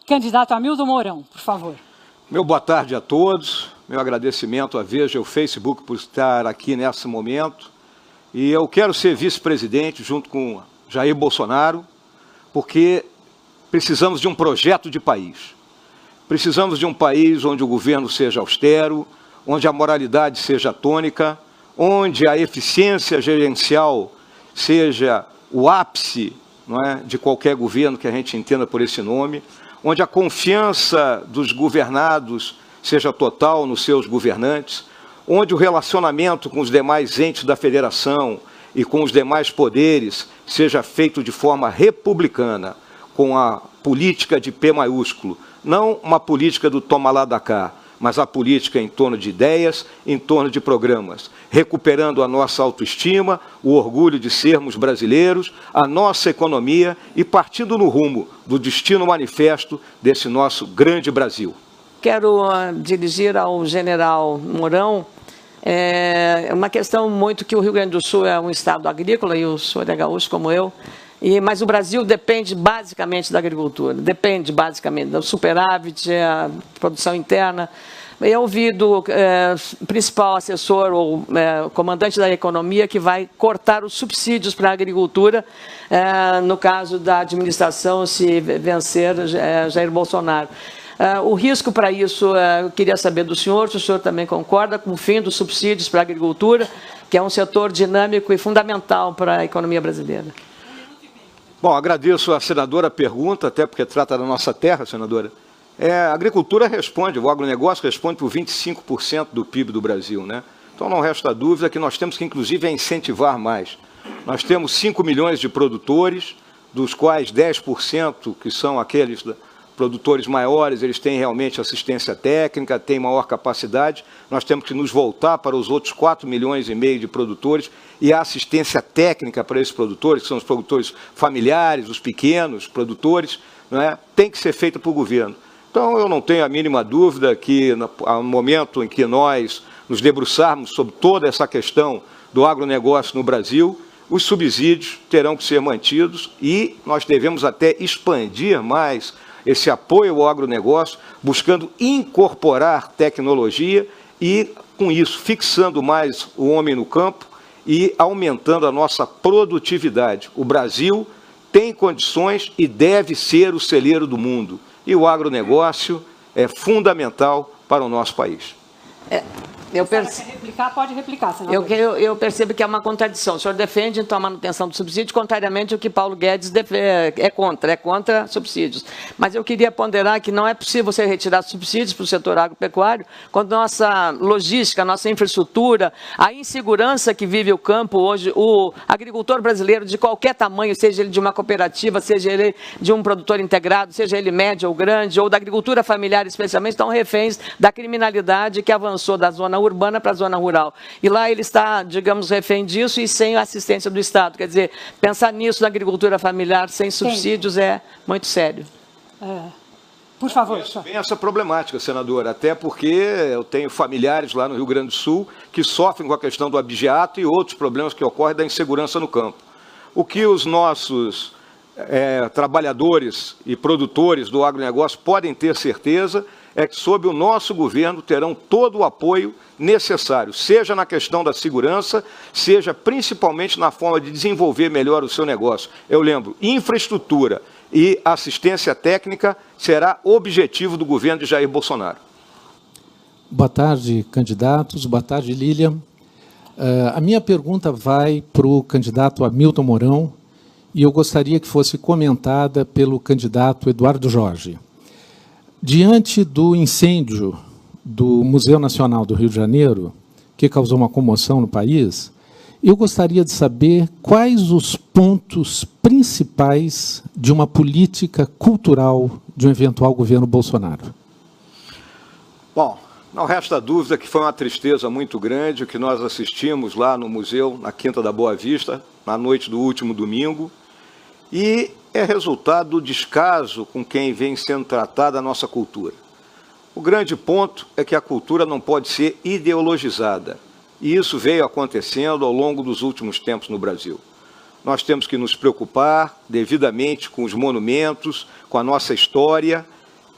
Candidato Hamilton Mourão, por favor. Meu boa tarde a todos, meu agradecimento à Veja e ao Facebook por estar aqui nesse momento. E eu quero ser vice-presidente junto com Jair Bolsonaro, porque precisamos de um projeto de país. Precisamos de um país onde o governo seja austero, onde a moralidade seja tônica, onde a eficiência gerencial seja o ápice, não é, de qualquer governo que a gente entenda por esse nome, onde a confiança dos governados seja total nos seus governantes, onde o relacionamento com os demais entes da federação e com os demais poderes seja feito de forma republicana, com a política de P maiúsculo, não uma política do toma lá da cá, mas a política em torno de ideias, em torno de programas, recuperando a nossa autoestima, o orgulho de sermos brasileiros, a nossa economia e partindo no rumo do destino manifesto desse nosso grande Brasil. Quero dirigir ao general Mourão uma questão muito que o Rio Grande do Sul é um estado agrícola e o senhor é gaúcho como eu, mas o Brasil depende basicamente da agricultura, depende basicamente do superávit, a produção interna. Eu ouvi do principal assessor ou comandante da economia que vai cortar os subsídios para a agricultura, no caso da administração se vencer Jair Bolsonaro. O risco para isso, eu queria saber do senhor, se o senhor também concorda com o fim dos subsídios para a agricultura, que é um setor dinâmico e fundamental para a economia brasileira. Bom, agradeço à senadora a pergunta, até porque trata da nossa terra, senadora. A agricultura responde, o agronegócio responde por 25% do PIB do Brasil, né? Então não resta dúvida que nós temos que, inclusive, incentivar mais. Nós temos 5 milhões de produtores, dos quais 10%, que são aqueles produtores maiores, eles têm realmente assistência técnica, têm maior capacidade. Nós temos que nos voltar para os outros 4,5 milhões de produtores e a assistência técnica para esses produtores, que são os produtores familiares, os pequenos produtores, não é? Tem que ser feita por governo. Então, eu não tenho a mínima dúvida que, no momento em que nós nos debruçarmos sobre toda essa questão do agronegócio no Brasil, os subsídios terão que ser mantidos e nós devemos até expandir mais esse apoio ao agronegócio, buscando incorporar tecnologia e, com isso, fixando mais o homem no campo e aumentando a nossa produtividade. O Brasil tem condições e deve ser o celeiro do mundo. E o agronegócio é fundamental para o nosso país. Quer replicar? Pode replicar, senador. Eu percebo que é uma contradição. O senhor defende, então, a manutenção do subsídio, contrariamente ao que Paulo Guedes é contra subsídios. Mas eu queria ponderar que não é possível você retirar subsídios para o setor agropecuário quando nossa logística, nossa infraestrutura, a insegurança que vive o campo hoje, o agricultor brasileiro de qualquer tamanho, seja ele de uma cooperativa, seja ele de um produtor integrado, seja ele médio ou grande, ou da agricultura familiar especialmente, estão reféns da criminalidade que avançou da zona urbana para a zona rural. E lá ele está, digamos, refém disso e sem a assistência do Estado. Quer dizer, pensar nisso na agricultura familiar sem subsídios é muito sério. Por favor. Bem essa problemática, senadora, até porque eu tenho familiares lá no Rio Grande do Sul que sofrem com a questão do abigeato e outros problemas que ocorrem da insegurança no campo. O que os nossos trabalhadores e produtores do agronegócio podem ter certeza é que, sob o nosso governo, terão todo o apoio necessário, seja na questão da segurança, seja principalmente na forma de desenvolver melhor o seu negócio. Eu lembro, infraestrutura e assistência técnica será objetivo do governo de Jair Bolsonaro. Boa tarde, candidatos. Boa tarde, Lilian. A minha pergunta vai para o candidato Hamilton Mourão e eu gostaria que fosse comentada pelo candidato Eduardo Jorge. Diante do incêndio do Museu Nacional do Rio de Janeiro, que causou uma comoção no país, eu gostaria de saber quais os pontos principais de uma política cultural de um eventual governo Bolsonaro. Bom, não resta dúvida que foi uma tristeza muito grande o que nós assistimos lá no museu, na Quinta da Boa Vista, na noite do último domingo, e é resultado do descaso com quem vem sendo tratada a nossa cultura. O grande ponto é que a cultura não pode ser ideologizada, e isso veio acontecendo ao longo dos últimos tempos no Brasil. Nós temos que nos preocupar devidamente com os monumentos, com a nossa história,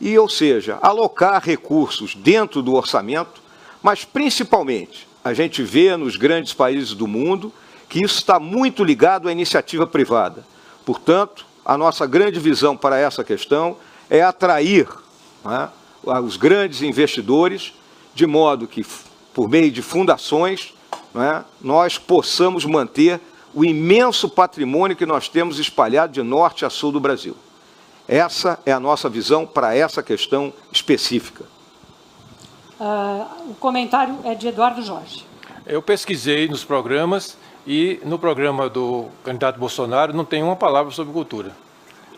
e, ou seja, alocar recursos dentro do orçamento, mas principalmente a gente vê nos grandes países do mundo que isso está muito ligado à iniciativa privada. Portanto, a nossa grande visão para essa questão é atrair, né, os grandes investidores, de modo que, por meio de fundações, né, nós possamos manter o imenso patrimônio que nós temos espalhado de norte a sul do Brasil. Essa é a nossa visão para essa questão específica. O comentário é de Eduardo Jorge. Eu pesquisei nos programas e no programa do candidato Bolsonaro não tem uma palavra sobre cultura,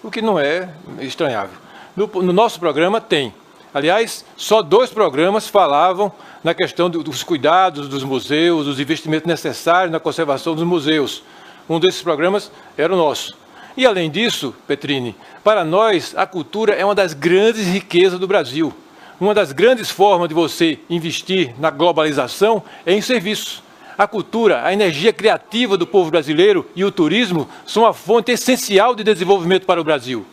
o que não é estranhável. No nosso programa tem. Aliás, só 2 programas falavam na questão dos cuidados dos museus, dos investimentos necessários na conservação dos museus. Um desses programas era o nosso. E, além disso, Petrini, para nós, a cultura é uma das grandes riquezas do Brasil. Uma das grandes formas de você investir na globalização é em serviços. A cultura, a energia criativa do povo brasileiro e o turismo são uma fonte essencial de desenvolvimento para o Brasil.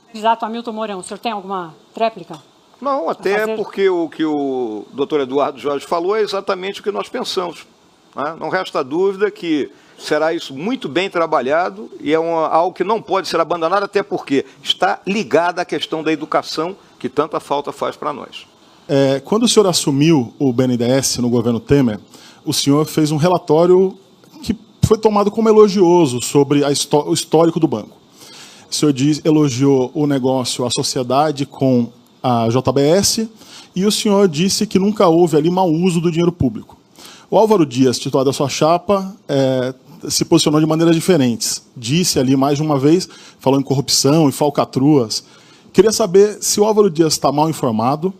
Candidato Hamilton Mourão, o senhor tem alguma tréplica? Não, até porque o que o doutor Eduardo Jorge falou é exatamente o que nós pensamos, né? Não resta dúvida que será isso muito bem trabalhado e é algo que não pode ser abandonado, até porque está ligado à questão da educação, que tanta falta faz para nós. Quando o senhor assumiu o BNDES no governo Temer, o senhor fez um relatório que foi tomado como elogioso sobre o histórico do banco. O senhor elogiou o negócio, a sociedade com a JBS, e o senhor disse que nunca houve ali mau uso do dinheiro público. O Álvaro Dias, titular da sua chapa, se posicionou de maneiras diferentes. Disse ali mais de uma vez, falou em corrupção e falcatruas. Queria saber se o Álvaro Dias está mal informado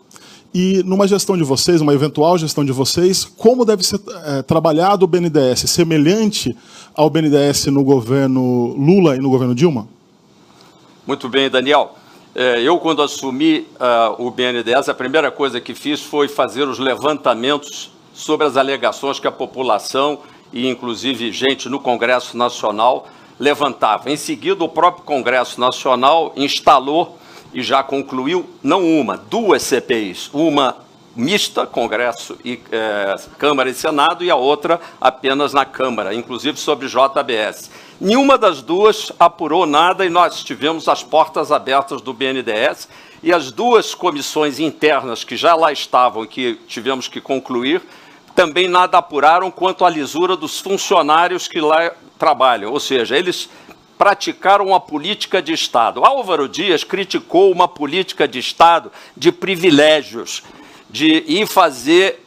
e, numa gestão de vocês, uma eventual gestão de vocês, como deve ser trabalhado o BNDES, semelhante ao BNDES no governo Lula e no governo Dilma? Muito bem, Daniel. Eu, quando assumi o BNDES, a primeira coisa que fiz foi fazer os levantamentos sobre as alegações que a população e, inclusive, gente no Congresso Nacional levantava. Em seguida, o próprio Congresso Nacional instalou e já concluiu, não uma, 2 CPIs. Uma mista, Congresso e Câmara e Senado, e a outra apenas na Câmara, inclusive sobre JBS. Nenhuma das duas apurou nada e nós tivemos as portas abertas do BNDES e as 2 comissões internas que já lá estavam e que tivemos que concluir, também nada apuraram quanto à lisura dos funcionários que lá trabalham, ou seja, eles praticaram uma política de Estado. Álvaro Dias criticou uma política de Estado de privilégios, de ir fazer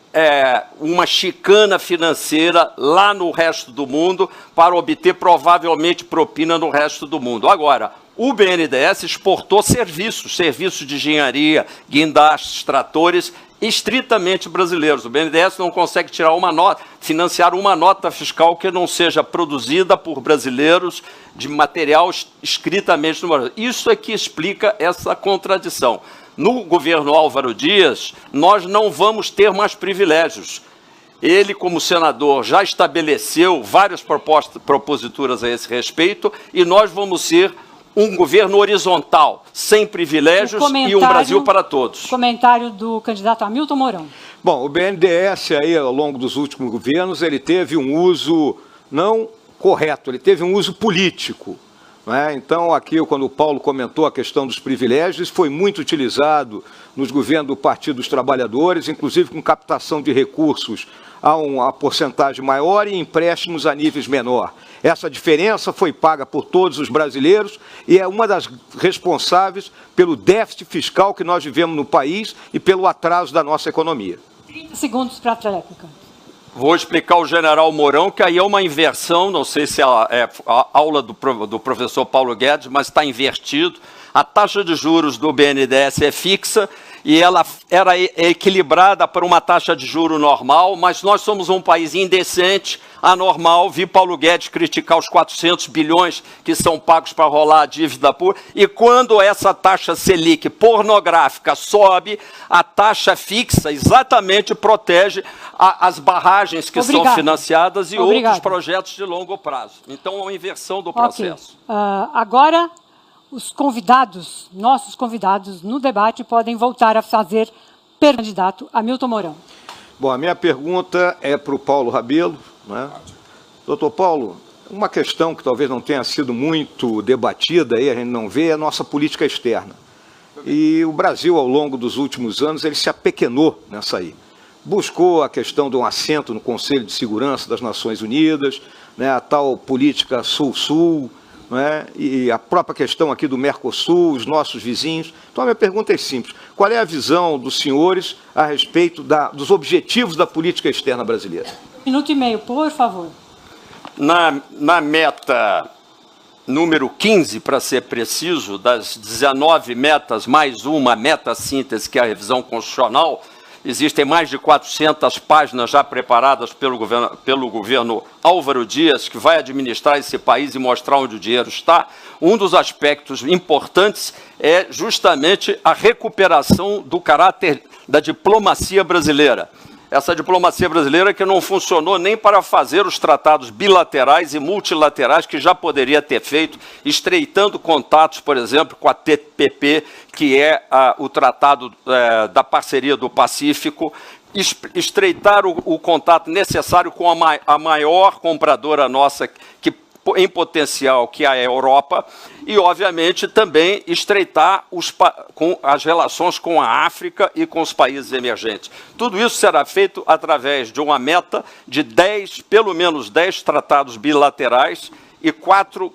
uma chicana financeira lá no resto do mundo para obter provavelmente propina no resto do mundo. Agora, o BNDES exportou serviços de engenharia, guindastes, tratores, estritamente brasileiros. O BNDES não consegue tirar financiar uma nota fiscal que não seja produzida por brasileiros de material estritamente no Brasil. Isso é que explica essa contradição. No governo Álvaro Dias, nós não vamos ter mais privilégios. Ele, como senador, já estabeleceu várias proposituras a esse respeito e nós vamos ser um governo horizontal, sem privilégios e um Brasil para todos. Comentário do candidato Hamilton Mourão. Bom, o BNDES, aí, ao longo dos últimos governos, ele teve um uso não correto, ele teve um uso político. Então, aqui, quando o Paulo comentou a questão dos privilégios, foi muito utilizado nos governos do Partido dos Trabalhadores, inclusive com captação de recursos a uma porcentagem maior e empréstimos a níveis menor. Essa diferença foi paga por todos os brasileiros e é uma das responsáveis pelo déficit fiscal que nós vivemos no país e pelo atraso da nossa economia. 30 segundos para a tréplica. Vou explicar ao general Mourão que aí é uma inversão, não sei se é a aula do professor Paulo Guedes, mas está invertido. A taxa de juros do BNDES é fixa e ela era equilibrada para uma taxa de juro normal, mas nós somos um país indecente, anormal. Vi Paulo Guedes criticar os 400 bilhões que são pagos para rolar a dívida pública. E quando essa taxa Selic pornográfica sobe, a taxa fixa exatamente protege as barragens que são financiadas e outros projetos de longo prazo. Então, é uma inversão do processo. Agora, os convidados, nossos convidados no debate, podem voltar a fazer pergunta ao candidato Hamilton Mourão. Bom, a minha pergunta é para o Paulo Rabelo, né? Doutor Paulo, uma questão que talvez não tenha sido muito debatida, aí a gente não vê, é a nossa política externa. E o Brasil, ao longo dos últimos anos, ele se apequenou nessa aí. Buscou a questão de um assento no Conselho de Segurança das Nações Unidas, né, a tal política Sul-Sul, né, e a própria questão aqui do Mercosul, os nossos vizinhos. Então, a minha pergunta é simples. Qual é a visão dos senhores a respeito dos objetivos da política externa brasileira? 1 minuto e meio, por favor. Na meta número 15, para ser preciso, das 19 metas, mais uma meta síntese, que é a revisão constitucional, existem mais de 400 páginas já preparadas pelo governo Álvaro Dias, que vai administrar esse país e mostrar onde o dinheiro está. Um dos aspectos importantes é justamente a recuperação do caráter da diplomacia brasileira. Essa diplomacia brasileira que não funcionou nem para fazer os tratados bilaterais e multilaterais que já poderia ter feito, estreitando contatos, por exemplo, com a TPP, que é o Tratado da Parceria do Pacífico, estreitar o contato necessário com a maior compradora nossa em potencial, que é a Europa, e, obviamente, também estreitar as relações com a África e com os países emergentes. Tudo isso será feito através de uma meta de pelo menos 10 tratados bilaterais e 4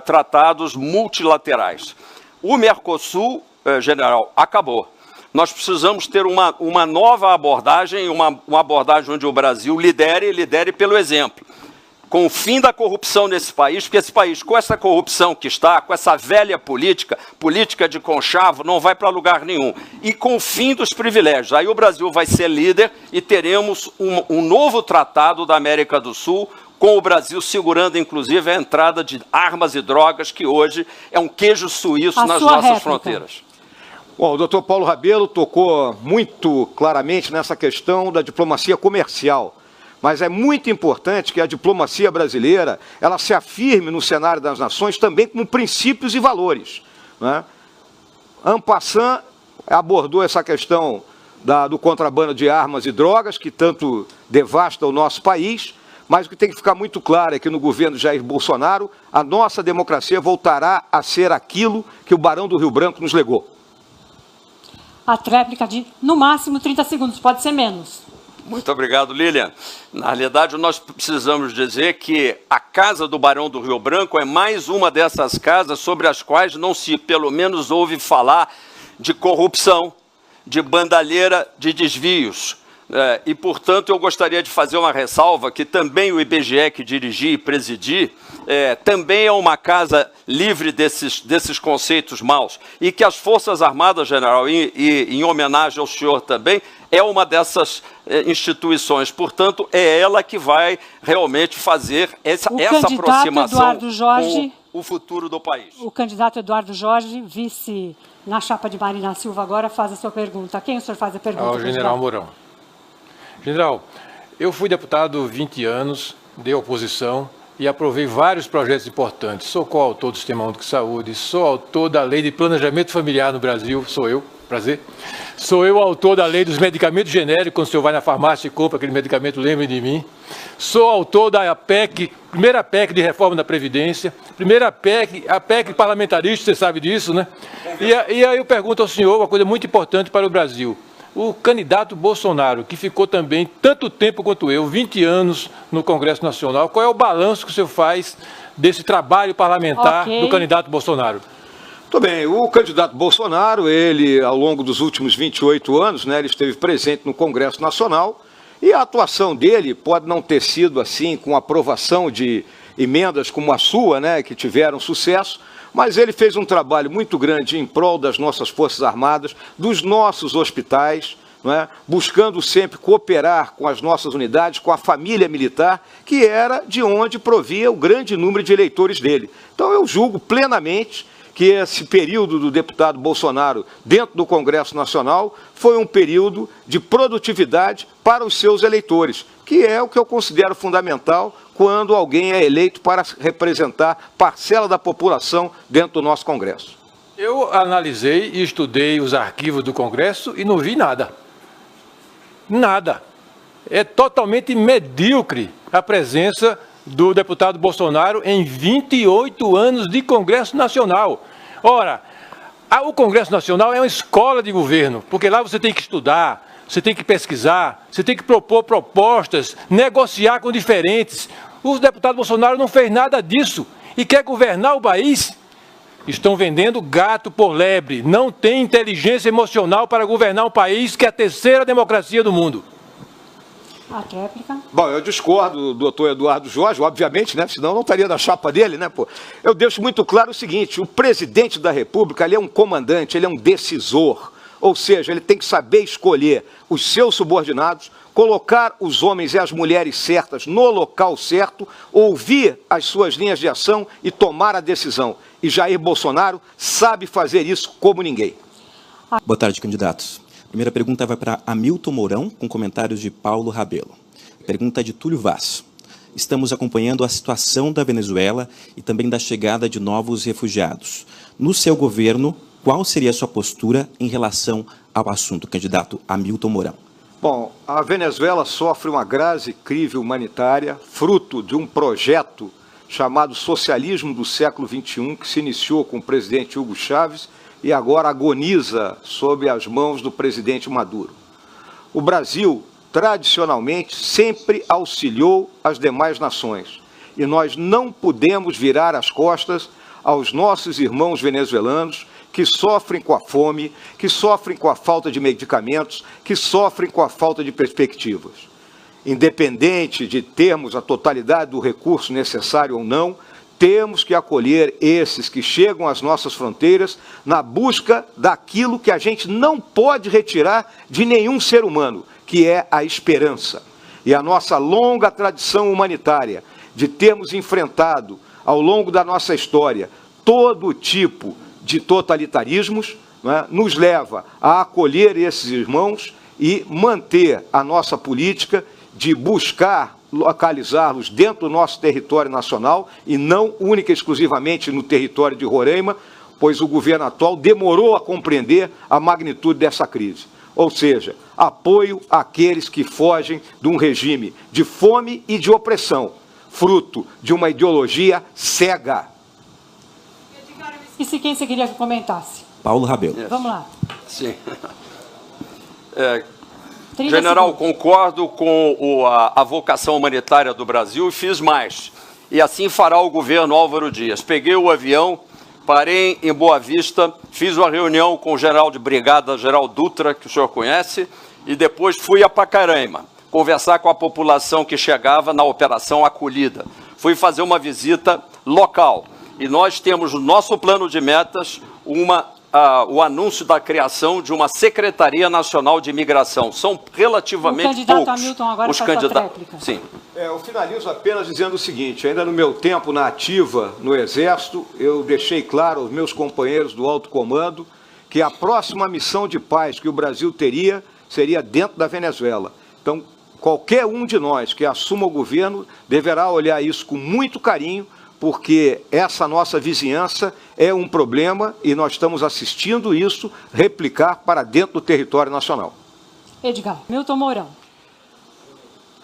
tratados multilaterais. O Mercosul, general, acabou. Nós precisamos ter uma nova abordagem, uma abordagem onde o Brasil lidere pelo exemplo. Com o fim da corrupção nesse país, porque esse país, com essa corrupção que está, com essa velha política de conchavo, não vai para lugar nenhum. E com o fim dos privilégios. Aí o Brasil vai ser líder e teremos um novo tratado da América do Sul, com o Brasil segurando, inclusive, a entrada de armas e drogas, que hoje é um queijo suíço nas nossas fronteiras. Bom, o doutor Paulo Rabelo tocou muito claramente nessa questão da diplomacia comercial. Mas é muito importante que a diplomacia brasileira ela se afirme no cenário das nações também como princípios e valores, né? En passant, abordou essa questão do contrabando de armas e drogas, que tanto devasta o nosso país, mas o que tem que ficar muito claro é que no governo Jair Bolsonaro, a nossa democracia voltará a ser aquilo que o Barão do Rio Branco nos legou. A tréplica de, no máximo, 30 segundos, pode ser menos. Muito obrigado, Lilian. Na realidade, nós precisamos dizer que a Casa do Barão do Rio Branco é mais uma dessas casas sobre as quais não se, pelo menos, ouve falar de corrupção, de bandalheira, de desvios. E, portanto, eu gostaria de fazer uma ressalva que também o IBGE, que dirigi e presidi, também é uma casa livre desses conceitos maus. E que as Forças Armadas, general, e em homenagem ao senhor também, é uma dessas instituições. Portanto, é ela que vai realmente fazer essa aproximação com o futuro do país. O candidato Eduardo Jorge, vice na chapa de Marina Silva, agora faz a sua pergunta. A quem o senhor faz a pergunta? Ao general Mourão. General, eu fui deputado 20 anos, dei oposição e aprovei vários projetos importantes. Sou coautor do Sistema Único de Saúde, sou autor da Lei de Planejamento Familiar no Brasil, sou eu, prazer. Sou eu autor da Lei dos Medicamentos Genéricos, quando o senhor vai na farmácia e compra aquele medicamento, lembre de mim. Sou autor da PEC, primeira PEC de reforma da Previdência, primeira PEC, a PEC parlamentarista, você sabe disso, né? E aí eu pergunto ao senhor uma coisa muito importante para o Brasil. O candidato Bolsonaro, que ficou também tanto tempo quanto eu, 20 anos no Congresso Nacional, qual é o balanço que o senhor faz desse trabalho parlamentar do candidato Bolsonaro? Muito bem, o candidato Bolsonaro, ele, ao longo dos últimos 28 anos, né, ele esteve presente no Congresso Nacional e a atuação dele pode não ter sido assim, com aprovação de emendas como a sua, né, que tiveram sucesso, mas ele fez um trabalho muito grande em prol das nossas Forças Armadas, dos nossos hospitais, né, buscando sempre cooperar com as nossas unidades, com a família militar, que era de onde provia o grande número de eleitores dele. Então eu julgo plenamente que esse período do deputado Bolsonaro dentro do Congresso Nacional foi um período de produtividade para os seus eleitores, que é o que eu considero fundamental quando alguém é eleito para representar parcela da população dentro do nosso Congresso. Eu analisei e estudei os arquivos do Congresso e não vi nada. Nada. É totalmente medíocre a presença do deputado Bolsonaro em 28 anos de Congresso Nacional. Ora, o Congresso Nacional é uma escola de governo, porque lá você tem que estudar, você tem que pesquisar, você tem que propor propostas, negociar com diferentes. O deputado Bolsonaro não fez nada disso e quer governar o país. Estão vendendo gato por lebre. Não tem inteligência emocional para governar um país que é a terceira democracia do mundo. A réplica. Bom, eu discordo do doutor Eduardo Jorge, obviamente, né? Senão não estaria na chapa dele, né? Pô? Eu deixo muito claro o seguinte, o presidente da República, ele é um comandante, ele é um decisor. Ou seja, ele tem que saber escolher os seus subordinados, colocar os homens e as mulheres certas no local certo, ouvir as suas linhas de ação e tomar a decisão. E Jair Bolsonaro sabe fazer isso como ninguém. Boa tarde, candidatos. A primeira pergunta vai para Hamilton Mourão, com comentários de Paulo Rabelo. Pergunta de Túlio Vaz. Estamos acompanhando a situação da Venezuela e também da chegada de novos refugiados. No seu governo, qual seria a sua postura em relação ao assunto, candidato Hamilton Mourão? Bom, a Venezuela sofre uma grave crise humanitária, fruto de um projeto chamado Socialismo do Século XXI, que se iniciou com o presidente Hugo Chávez e agora agoniza sob as mãos do presidente Maduro. O Brasil, tradicionalmente, sempre auxiliou as demais nações e nós não podemos virar as costas aos nossos irmãos venezuelanos que sofrem com a fome, que sofrem com a falta de medicamentos, que sofrem com a falta de perspectivas. Independente de termos a totalidade do recurso necessário ou não, temos que acolher esses que chegam às nossas fronteiras na busca daquilo que a gente não pode retirar de nenhum ser humano, que é a esperança. E a nossa longa tradição humanitária de termos enfrentado, ao longo da nossa história, todo tipo de totalitarismos, né, nos leva a acolher esses irmãos e manter a nossa política de buscar localizá-los dentro do nosso território nacional e não única e exclusivamente no território de Roraima, pois o governo atual demorou a compreender a magnitude dessa crise. Ou seja, apoio àqueles que fogem de um regime de fome e de opressão, fruto de uma ideologia cega. E se quem você queria que comentasse? Paulo Rabelo. Vamos lá. Sim. General, concordo com a vocação humanitária do Brasil e fiz mais. E assim fará o governo Álvaro Dias. Peguei o avião, parei em Boa Vista, fiz uma reunião com o general de brigada, General Dutra, que o senhor conhece, e depois fui a Pacaraima, conversar com a população que chegava na Operação Acolhida. Fui fazer uma visita local. E nós temos no nosso plano de metas o anúncio da criação de uma Secretaria Nacional de Imigração. São relativamente poucos Hamilton agora os candidatos. Sim. Eu finalizo apenas dizendo o seguinte, ainda no meu tempo na ativa no Exército, eu deixei claro aos meus companheiros do alto comando que a próxima missão de paz que o Brasil teria seria dentro da Venezuela. Então, qualquer um de nós que assuma o governo deverá olhar isso com muito carinho, porque essa nossa vizinhança é um problema e nós estamos assistindo isso replicar para dentro do território nacional. Edgar, Hamilton Mourão.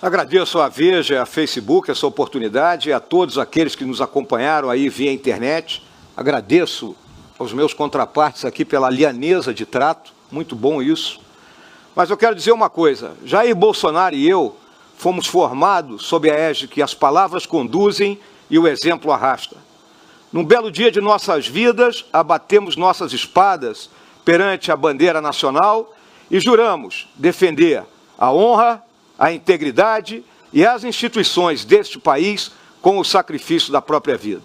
Agradeço à Veja, à Facebook, essa oportunidade, a todos aqueles que nos acompanharam aí via internet. Agradeço aos meus contrapartes aqui pela lianeza de trato, muito bom isso. Mas eu quero dizer uma coisa, Jair Bolsonaro e eu fomos formados sob a égide que as palavras conduzem e o exemplo arrasta. Num belo dia de nossas vidas, abatemos nossas espadas perante a bandeira nacional e juramos defender a honra, a integridade e as instituições deste país com o sacrifício da própria vida.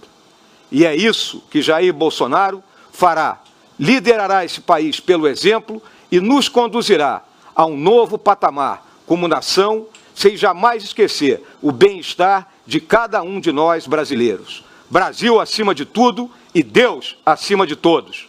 E é isso que Jair Bolsonaro fará. Liderará esse país pelo exemplo e nos conduzirá a um novo patamar como nação, sem jamais esquecer o bem-estar de cada um de nós brasileiros. Brasil acima de tudo e Deus acima de todos.